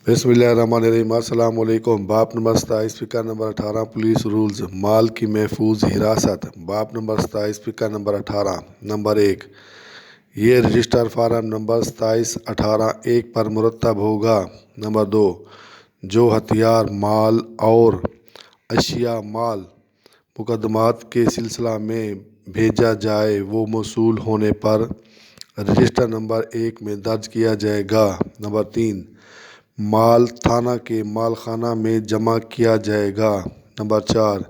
बिस्मिल्लाहिर्रहमानिर्रहीम। अस्सलाम वालेकुम। बाप नंबर 27 फ़िक़्र नंबर 18 पुलिस रूल्स माल की महफूज हिरासत। बाप नंबर 27 फ़िक़्र नंबर 18 नंबर 1, ये रजिस्टर फार्म नंबर 27/18 पर मुरतब होगा। नंबर 2, जो हथियार माल और अशिया माल मुकदमात के सिलसिला में भेजा जाए वो मौसूल होने पर रजिस्टर नंबर 1 में दर्ज किया जाएगा। नंबर 3, माल थाना के मालखाना में जमा किया जाएगा। नंबर 4,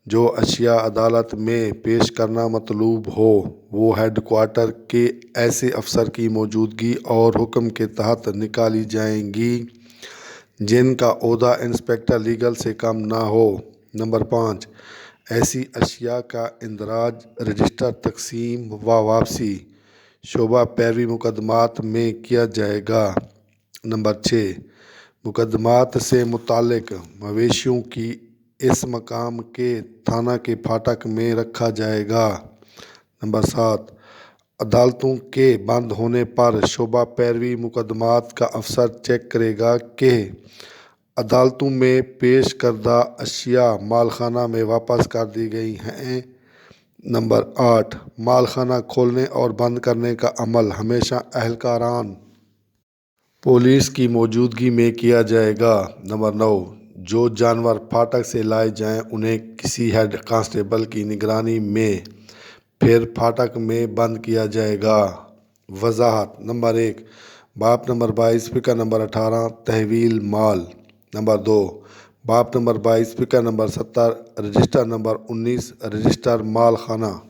जो अशिया अदालत में पेश करना मतलूब हो वो हेडक्वार्टर के ऐसे अफसर की मौजूदगी और हुक्म के तहत निकाली जाएंगी जिनका ओहदा इंस्पेक्टर लीगल से कम ना हो। नंबर 5, ऐसी अशिया का इंदराज रजिस्टर तकसीम व वापसी शोबा पैरवी मुकदमात में किया जाएगा। नंबर 6, मुकदमात से मुतालिक मवेशियों की इस मकाम के थाना के फाटक में रखा जाएगा। नंबर 7, अदालतों के बंद होने पर शोबा पैरवी मुकदमात का अफसर चेक करेगा कि अदालतों में पेश करदा अशिया मालखाना में वापस कर दी गई हैं। नंबर 8, मालखाना खोलने और बंद करने का अमल हमेशा अहलकारान पुलिस की मौजूदगी में किया जाएगा। नंबर 9, जो जानवर फाटक से लाए जाएं उन्हें किसी हेड कांस्टेबल की निगरानी में फिर फाटक में बंद किया जाएगा। वजाहत। नंबर 1, बाप नंबर 22 फ़िक़्र नंबर 18 तहवील माल। नंबर 2, बाप नंबर 22 फ़िक़्र नंबर 70 रजिस्टर नंबर 19 रजिस्टर माल खाना।